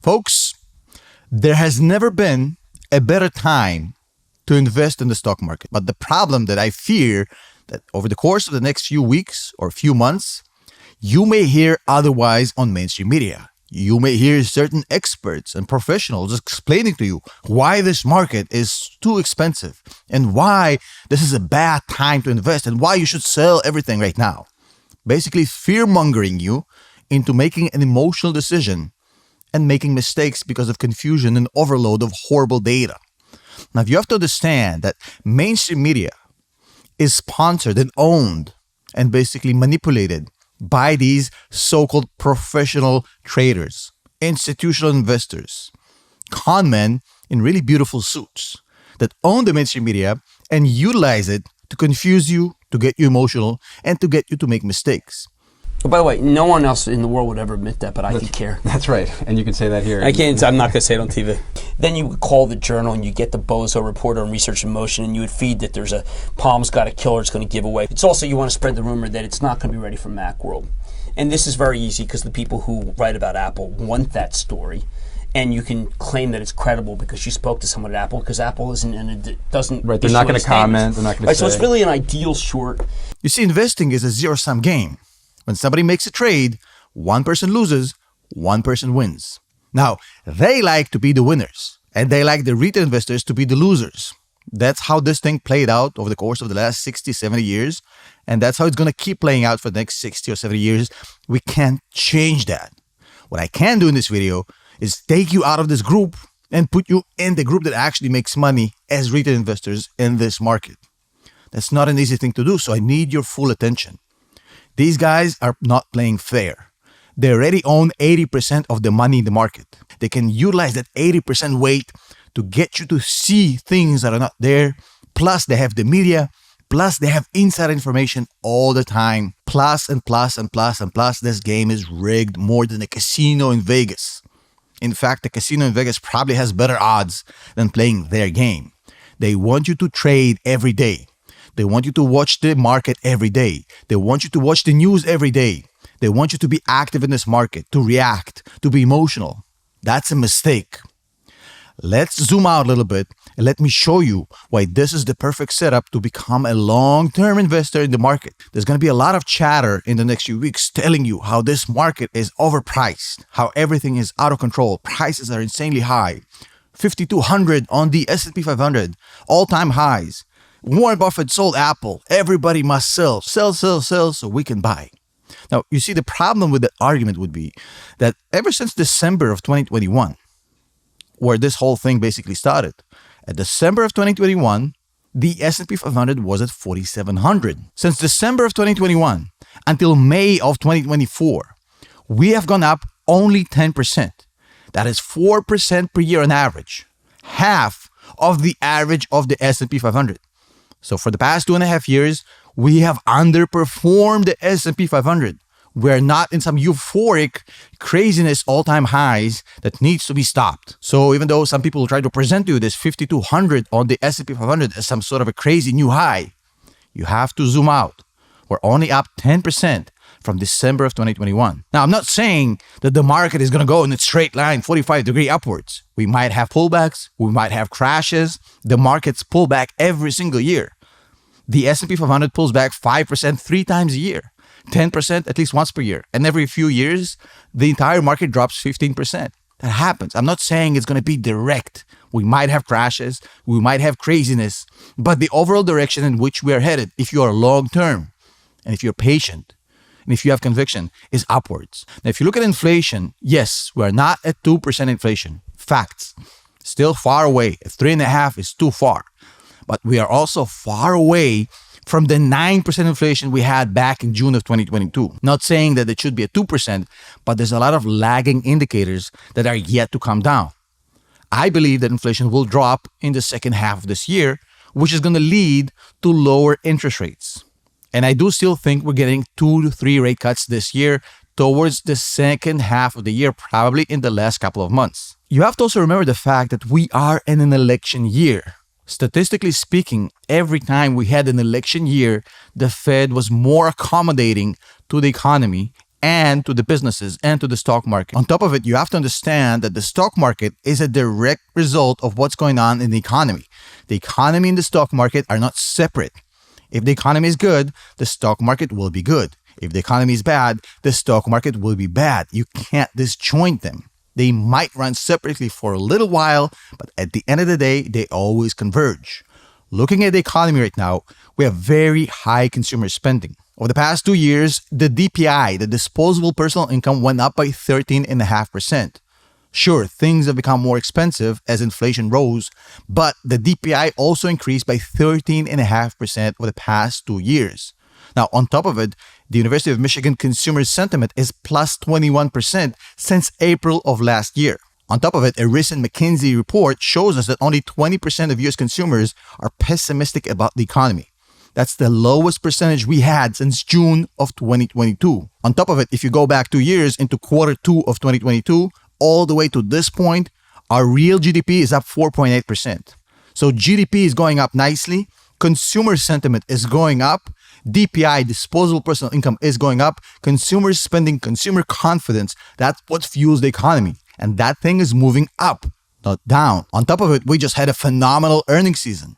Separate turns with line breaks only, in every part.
Folks, there has never been a better time to invest in the stock market. But the problem that I fear that over the course of the next few weeks or few months, you may hear otherwise on mainstream media. You may hear certain experts and professionals explaining to you why this market is too expensive and why this is a bad time to invest and why you should sell everything right now. Basically fear-mongering you into making an emotional decision and making mistakes because of confusion and overload of horrible data. Now, you have to understand that mainstream media is sponsored and owned and basically manipulated by these so-called professional traders, institutional investors, con men in really beautiful suits that own the mainstream media and utilize it to confuse you, to get you emotional, and to get you to make mistakes.
Oh, by the way, no one else in the world would ever admit that, but I could care.
That's right, and you can say that here.
I can't. I'm not going to say it on TV. Then you would call the Journal and you get the Bozo reporter on Research in Motion, and you would feed that there's a Palm's got a killer it's going to give away. It's also you want to spread the rumor that it's not going to be ready for Macworld. And this is very easy because the people who write about Apple want that story. And you can claim that it's credible because you spoke to someone at Apple, because Apple isn't and it doesn't.
Right, they're not going to comment. They're not going to say.
So it's really an ideal short.
You see, investing is a zero-sum game. When somebody makes a trade, one person loses, one person wins. Now, they like to be the winners, and they like the retail investors to be the losers. That's how this thing played out over the course of the last 60, 70 years, and that's how it's going to keep playing out for the next 60 or 70 years. We can't change that. What I can do in this video is take you out of this group and put you in the group that actually makes money as retail investors in this market. That's not an easy thing to do, so I need your full attention. These guys are not playing fair. They already own 80% of the money in the market. They can utilize that 80% weight to get you to see things that are not there. Plus, they have the media. Plus, they have inside information all the time. Plus, and plus, and plus, and plus, this game is rigged more than a casino in Vegas. In fact, the casino in Vegas probably has better odds than playing their game. They want you to trade every day. They want you to watch the market every day. They want you to watch the news every day. They want you to be active in this market, to react, to be emotional. That's a mistake. Let's zoom out a little bit and let me show you why this is the perfect setup to become a long-term investor in the market. There's going to be a lot of chatter in the next few weeks telling you how this market is overpriced, how everything is out of control, prices are insanely high, 5,200 on the S&P 500, all-time highs. Warren Buffett sold Apple. Everybody must sell so we can buy. Now, you see, the problem with that argument would be that ever since December of 2021, where this whole thing basically started, at December of 2021, the S&P 500 was at 4,700. Since December of 2021 until May of 2024, we have gone up only 10%. That is 4% per year on average, half of the average of the S&P 500. So for the past 2.5 years, we have underperformed the S&P 500. We're not in some euphoric craziness all-time highs that needs to be stopped. So even though some people try to present to you this 5,200 on the S&P 500 as some sort of a crazy new high, you have to zoom out. We're only up 10% from December of 2021. Now, I'm not saying that the market is going to go in a straight line, 45-degree upwards. We might have pullbacks. We might have crashes. The markets pull back every single year. The S&P 500 pulls back 5% 3 times a year, 10% at least once per year. And every few years, the entire market drops 15%. That happens. I'm not saying it's going to be direct. We might have crashes. We might have craziness. But the overall direction in which we are headed, if you are long-term and if you're patient, and if you have conviction, is upwards. Now, if you look at inflation, yes, we're not at 2% inflation. Facts. Still far away. At 3.5% is too far. But we are also far away from the 9% inflation we had back in June of 2022. Not saying that it should be at 2%, but there's a lot of lagging indicators that are yet to come down. I believe that inflation will drop in the second half of this year, which is going to lead to lower interest rates. And I do still think we're getting 2 to 3 rate cuts this year towards the second half of the year, probably in the last couple of months. You have to also remember the fact that we are in an election year. Statistically speaking, every time we had an election year, the Fed was more accommodating to the economy and to the businesses and to the stock market. On top of it, you have to understand that the stock market is a direct result of what's going on in the economy. The economy and the stock market are not separate. If the economy is good, the stock market will be good. If the economy is bad, the stock market will be bad. You can't disjoint them. They might run separately for a little while, but at the end of the day, they always converge. Looking at the economy right now, we have very high consumer spending. Over the past 2 years, the DPI, the disposable personal income, went up by 13.5%. Sure, things have become more expensive as inflation rose, but the DPI also increased by 13.5% over the past 2 years. Now, on top of it, the University of Michigan consumer sentiment is plus 21% since April of last year. On top of it, a recent McKinsey report shows us that only 20% of US consumers are pessimistic about the economy. That's the lowest percentage we had since June of 2022. On top of it, if you go back 2 years into quarter 2 of 2022, all the way to this point, our real GDP is up 4.8%. So GDP is going up nicely. Consumer sentiment is going up. DPI, disposable personal income, is going up. Consumer spending, consumer confidence, that's what fuels the economy. And that thing is moving up, not down. On top of it, we just had a phenomenal earnings season.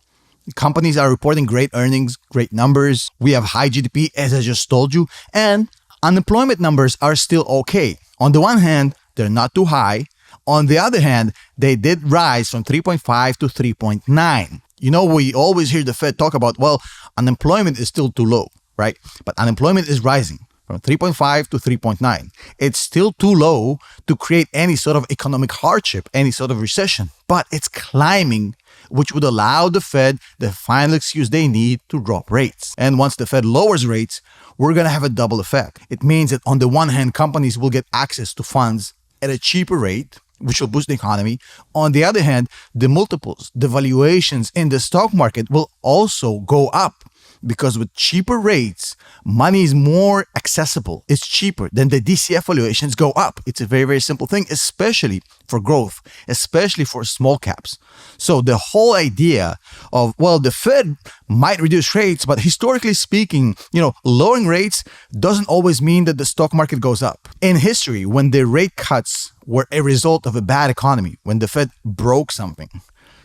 Companies are reporting great earnings, great numbers. We have high GDP, as I just told you, and unemployment numbers are still okay. On the one hand, they're not too high. On the other hand, they did rise from 3.5 to 3.9. You know, we always hear the Fed talk about, well, unemployment is still too low, right? But unemployment is rising from 3.5 to 3.9. It's still too low to create any sort of economic hardship, any sort of recession, but it's climbing, which would allow the Fed the final excuse they need to drop rates. And once the Fed lowers rates, we're going to have a double effect. It means that on the one hand, companies will get access to funds at a cheaper rate, which will boost the economy. On the other hand, the multiples, the valuations in the stock market will also go up. Because with cheaper rates, money is more accessible. It's cheaper. Then the DCF valuations go up. It's a very, very simple thing, especially for growth, especially for small caps. So the whole idea of, well, the Fed might reduce rates, but historically speaking, lowering rates doesn't always mean that the stock market goes up. In history, when the rate cuts were a result of a bad economy, when the Fed broke something,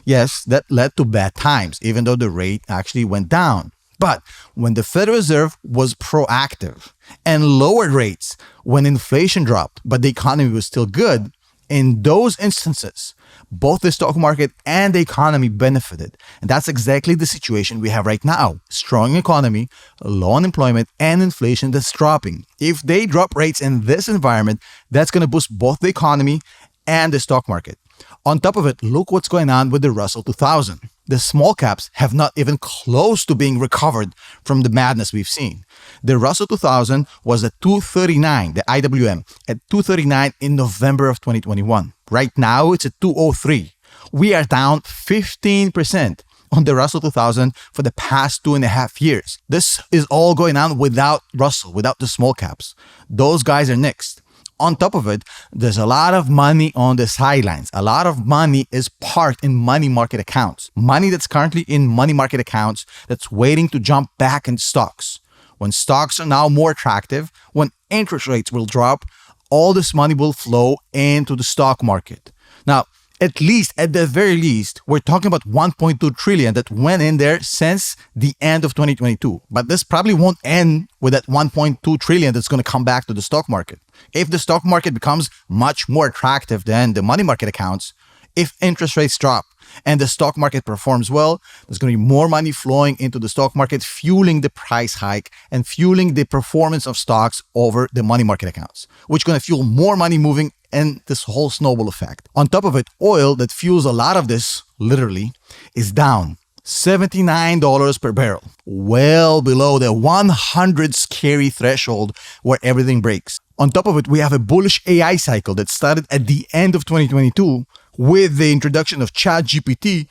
yes, that led to bad times, even though the rate actually went down. But when the Federal Reserve was proactive and lowered rates when inflation dropped, but the economy was still good, in those instances, both the stock market and the economy benefited. And that's exactly the situation we have right now. Strong economy, low unemployment, and inflation that's dropping. If they drop rates in this environment, that's going to boost both the economy and the stock market. On top of it, look what's going on with the Russell 2000. The small caps have not even close to being recovered from the madness we've seen. The Russell 2000 was at 239, the IWM, at 239 in November of 2021. Right now, it's at 203. We are down 15% on the Russell 2000 for the past 2.5 years. This is all going on without Russell, without the small caps. Those guys are next. On top of it, there's a lot of money on the sidelines. A lot of money is parked in money market accounts. Money that's currently in money market accounts that's waiting to jump back into stocks. When stocks are now more attractive, when interest rates will drop, all this money will flow into the stock market. Now, at the very least, we're talking about 1.2 trillion that went in there since the end of 2022. But this probably won't end with that 1.2 trillion that's going to come back to the stock market. If the stock market becomes much more attractive than the money market accounts, if interest rates drop and the stock market performs well, there's going to be more money flowing into the stock market, fueling the price hike and fueling the performance of stocks over the money market accounts, which is going to fuel more money moving and this whole snowball effect. On top of it, oil that fuels a lot of this, literally, is down $79 per barrel, well below the 100 scary threshold where everything breaks. On top of it, we have a bullish AI cycle that started at the end of 2022 with the introduction of ChatGPT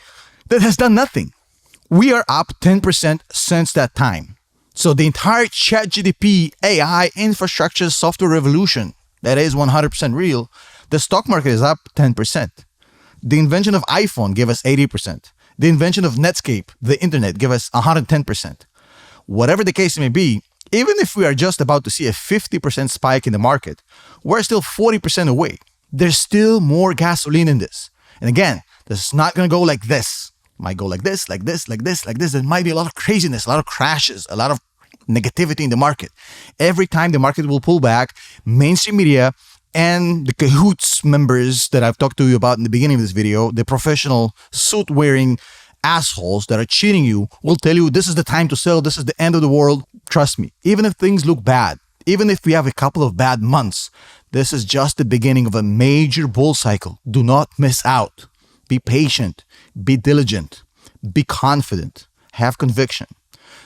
that has done nothing. We are up 10% since that time. So the entire ChatGPT AI infrastructure software revolution that is 100% real, the stock market is up 10%. The invention of iPhone gave us 80%. The invention of Netscape, the internet, gave us 110%. Whatever the case may be, Even if we are just about to see a 50% spike in the market, we're still 40% away. There's still more gasoline in this. And again, this is not going to go like this. It might go like this, like this, like this, like this. There might be a lot of craziness, a lot of crashes, a lot of negativity in the market. Every time the market will pull back, mainstream media and the cahoots members that I've talked to you about in the beginning of this video, the professional suit-wearing assholes that are cheating you, will tell you this is the time to sell, this is the end of the world. Trust me, even if things look bad, even if we have a couple of bad months, this is just the beginning of a major bull cycle. Do not miss out. Be patient, be diligent, be confident, have conviction.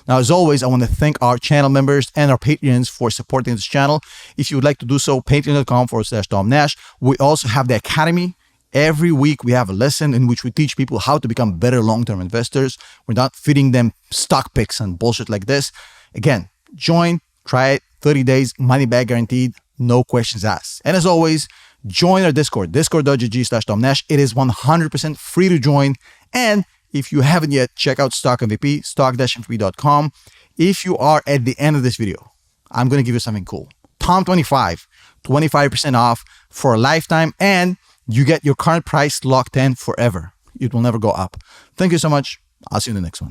Now, as always, I want to thank our channel members and our Patreons for supporting this channel. If you would like to do so, patreon.com/Tom Nash. We also have the Academy. Every week, we have a lesson in which we teach people how to become better long-term investors. We're not feeding them stock picks and bullshit like this. Again, join, try it, 30 days, money back guaranteed, no questions asked. And as always, join our Discord, discord.gg/Tom Nash. It is 100% free to join. And if you haven't yet, check out Stock MVP, stock-mvp.com. If you are at the end of this video, I'm going to give you something cool. Tom25, 25% off for a lifetime, and you get your current price locked in forever. It will never go up. Thank you so much. I'll see you in the next one.